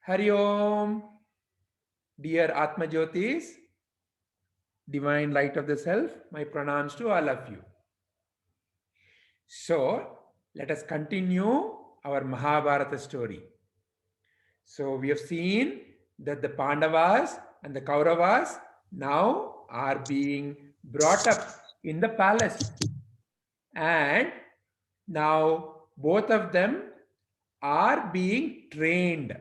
Hari Om, dear Atma Jyotis, divine light of the self, my pranams to all of you. So, let us continue our Mahabharata story. So, we have seen that the Pandavas and the Kauravas now are being brought up in the palace, and now both of them are being trained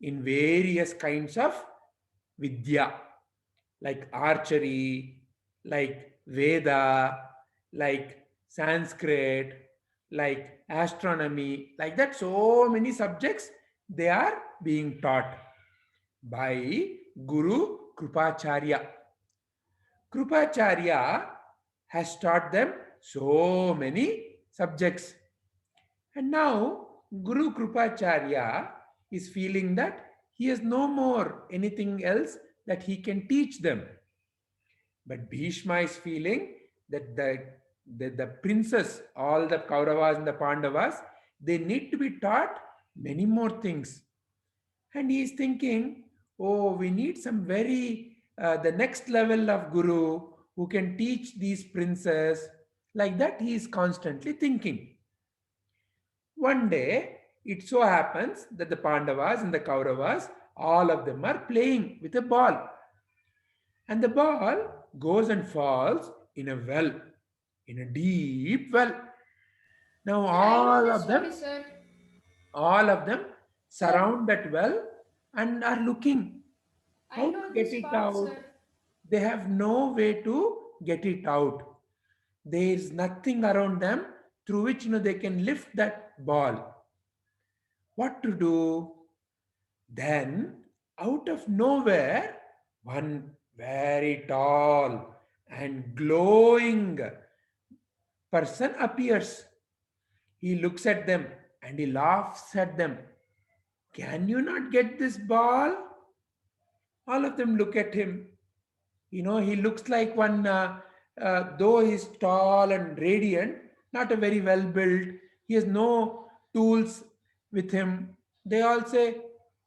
in various kinds of vidya, like archery, like Veda, like Sanskrit, like astronomy, like that. So many subjects they are being taught by Guru Krupacharya. Krupacharya has taught them so many subjects. And now Guru Krupacharya is feeling that he has no more anything else that he can teach them. But Bhishma is feeling that the princes, all the Kauravas and the Pandavas, they need to be taught many more things. And he is thinking, oh, we need some the next level of Guru who can teach these princes. Like that, he is constantly thinking. One day, it so happens that the Pandavas and the Kauravas, all of them are playing with a ball. And the ball goes and falls in a well, in a deep well. Now Sir, I know this story, sir. all of them Sir, surround that well and are looking I how to know get this it part, out. sir. They have no way to get it out. There is nothing around them through which they can lift that ball. What to do? Then, out of nowhere, one very tall and glowing person appears. He looks at them and he laughs at them. Can you not get this ball? All of them look at him. He looks like one, though he's tall and radiant, not a very well built. He has no tools with him. They all say,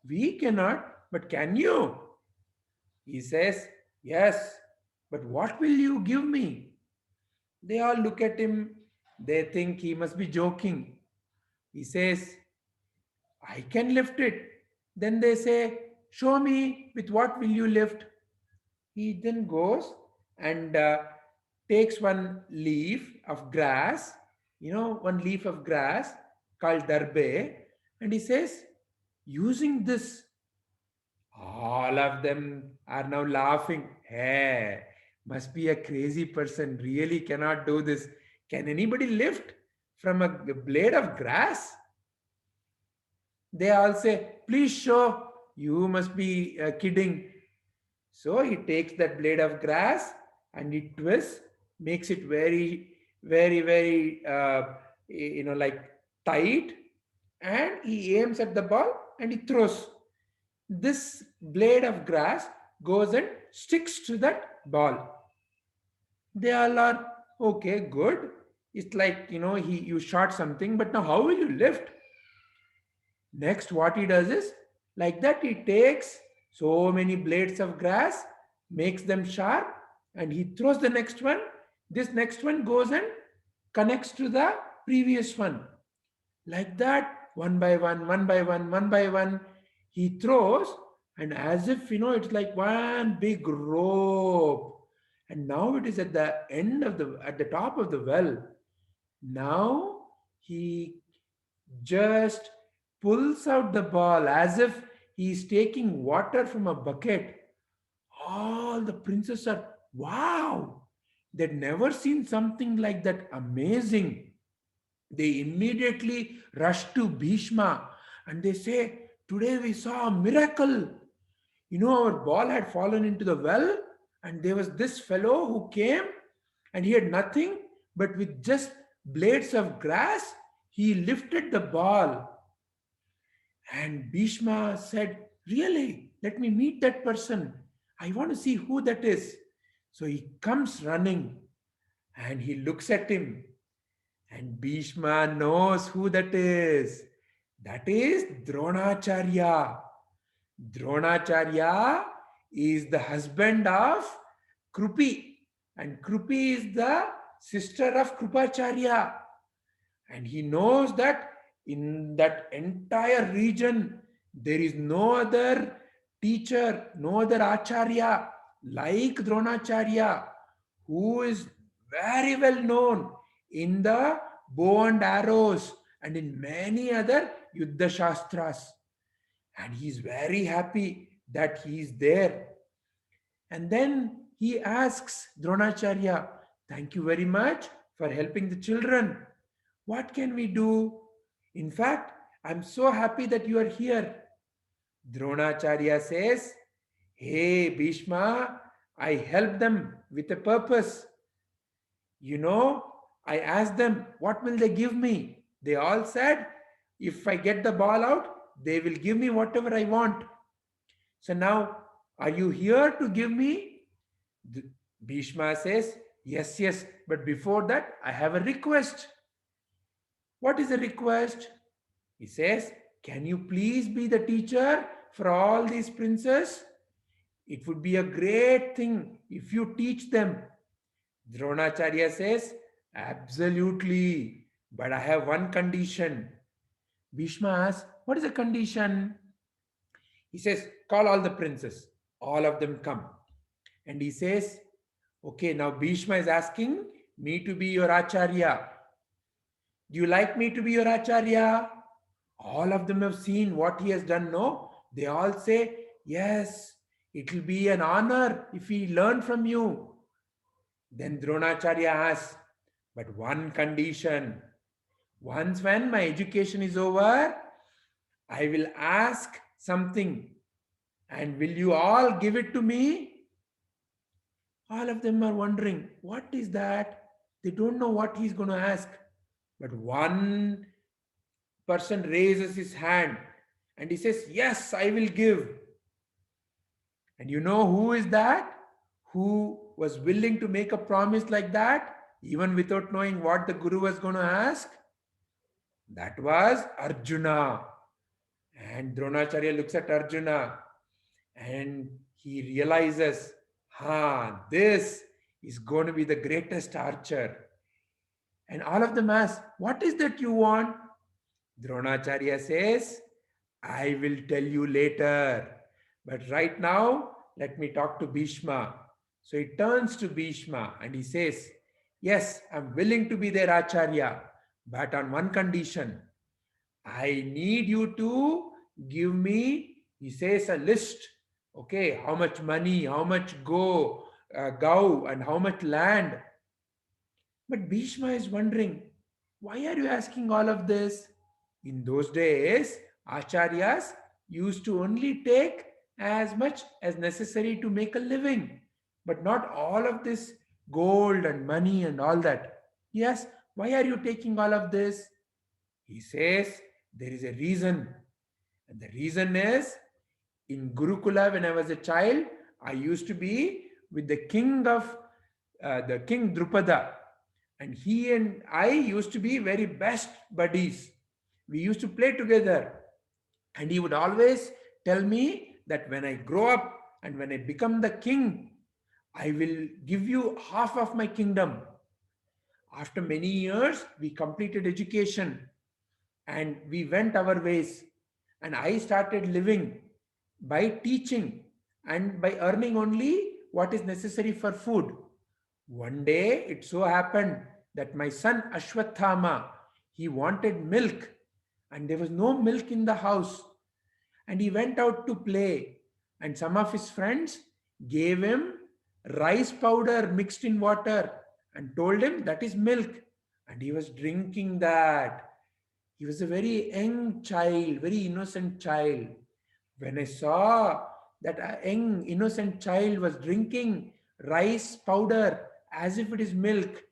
we cannot, but can you? He says, yes, but what will you give me? They all look at him. They think he must be joking. He says, I can lift it. Then they say, show me with what will you lift? He then goes and takes one leaf of grass, one leaf of grass called darbe, and he says, using this, all of them are now laughing. Hey, must be a crazy person, really cannot do this. Can anybody lift from a blade of grass? They all say, please show, you must be kidding. So he takes that blade of grass and he twists, makes it very, very, very, like tight, and he aims at the ball and he throws. This blade of grass goes and sticks to that ball. They all are okay, good. It's like you shot something, but now how will you lift? Next, what he does is, like that, he takes so many blades of grass, makes them sharp, and he throws the next one. This next one goes and connects to the previous one. Like that, one by one, one by one, one by one, he throws, and as if it's like one big rope. And now it is at the top of the well. Now he just pulls out the ball as if he's taking water from a bucket. All the princes are, wow, they'd never seen something like that amazing. They immediately rush to Bhishma and they say, today we saw a miracle. Our ball had fallen into the well, and there was this fellow who came and he had nothing, but with just blades of grass, he lifted the ball. And Bhishma said, really, let me meet that person. I want to see who that is. So he comes running and he looks at him, and Bhishma knows who that is. That is Dronacharya. Dronacharya is the husband of Krupi, and Krupi is the sister of Krupacharya. And he knows that in that entire region there is no other teacher, no other acharya like Dronacharya, who is very well known in the bow and arrows and in many other Yuddha Shastras. And he is very happy that he is there. And then he asks Dronacharya, "Thank you very much for helping the children. What can we do? In fact, I'm so happy that you are here." Dronacharya says, "Hey, Bhishma, I helped them with a purpose. You know, I asked them, what will they give me? They all said, if I get the ball out, they will give me whatever I want. So now, are you here to give me?" The- Bhishma says, "Yes, yes, but before that, I have a request." "What is the request?" He says, "Can you please be the teacher for all these princes? It would be a great thing if you teach them." Dronacharya says, "Absolutely, but I have one condition." Bhishma asks, "What is the condition?" He says, "Call all the princes." All of them come. And he says, "Okay, now Bhishma is asking me to be your acharya. Do you like me to be your acharya?" All of them have seen what he has done, no? They all say, "Yes, it will be an honor if we learn from you." Then Dronacharya asks, "But one condition. Once when my education is over, I will ask something. And will you all give it to me?" All of them are wondering, what is that? They don't know what he's going to ask. But one person raises his hand and he says, "Yes, I will give." And you know who is that? Who was willing to make a promise like that, even without knowing what the Guru was going to ask? That was Arjuna. And Dronacharya looks at Arjuna and he realizes, this is going to be the greatest archer. And all of them ask, "What is that you want?" Dronacharya says, "I will tell you later. But right now, let me talk to Bhishma." So he turns to Bhishma and he says, "Yes, I'm willing to be their Acharya, but on one condition. I need you to give me," he says, "a list. Okay, how much money, how much gau, and how much land." But Bhishma is wondering, why are you asking all of this? In those days, acharyas used to only take as much as necessary to make a living, but not all of this gold and money and all that. Yes, why are you taking all of this? He says, there is a reason. And the reason is, in Gurukula, when I was a child, I used to be with the king Drupada. And he and I used to be very best buddies. We used to play together. And he would always tell me that when I grow up and when I become the king, I will give you half of my kingdom. After many years, we completed education and we went our ways. And I started living by teaching and by earning only what is necessary for food. One day it so happened that my son Ashwathama, he wanted milk and there was no milk in the house, and he went out to play, and some of his friends gave him rice powder mixed in water and told him that is milk, and he was drinking that. He was a very young child, very innocent child. When I saw that a young innocent child was drinking rice powder as if it is milk,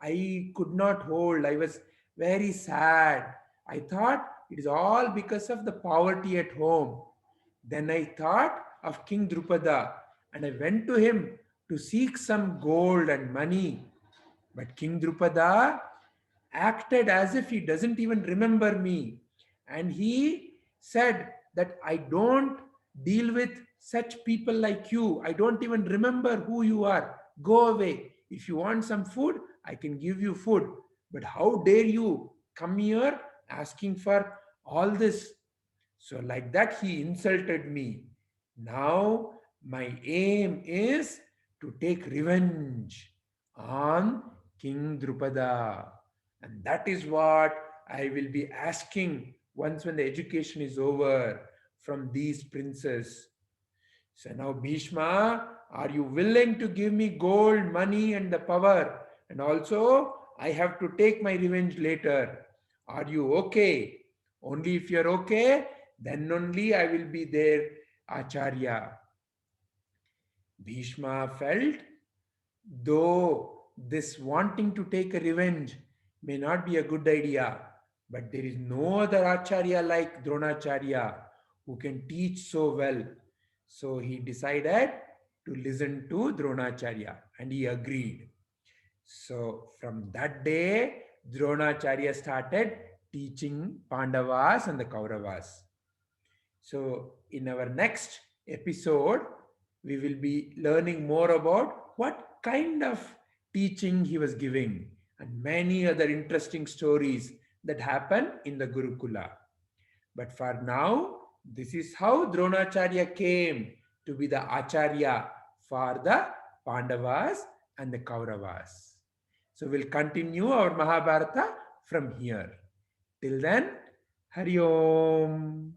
I could not hold. I was very sad. I thought it is all because of the poverty at home. Then I thought of King Drupada and I went to him to seek some gold and money. But King Drupada acted as if he doesn't even remember me. And he said that I don't deal with such people like you. I don't even remember who you are. Go away. If you want some food, I can give you food. But how dare you come here asking for all this? So, like that, he insulted me. Now, my aim is to take revenge on King Drupada. And that is what I will be asking once when the education is over from these princes. So now, Bhishma, are you willing to give me gold, money, and the power? And also, I have to take my revenge later. Are you okay? Only if you're okay, then only I will be there, Acharya. Bhishma felt, though this wanting to take a revenge may not be a good idea, but there is no other Acharya like Dronacharya who can teach so well. So he decided to listen to Dronacharya and he agreed. So from that day, Dronacharya started teaching Pandavas and the Kauravas. So, in our next episode, we will be learning more about what kind of teaching he was giving and many other interesting stories that happen in the Gurukula. But for now, this is how Dronacharya came to be the Acharya for the Pandavas and the Kauravas. So, we'll continue our Mahabharata from here. Till then, Hari Om.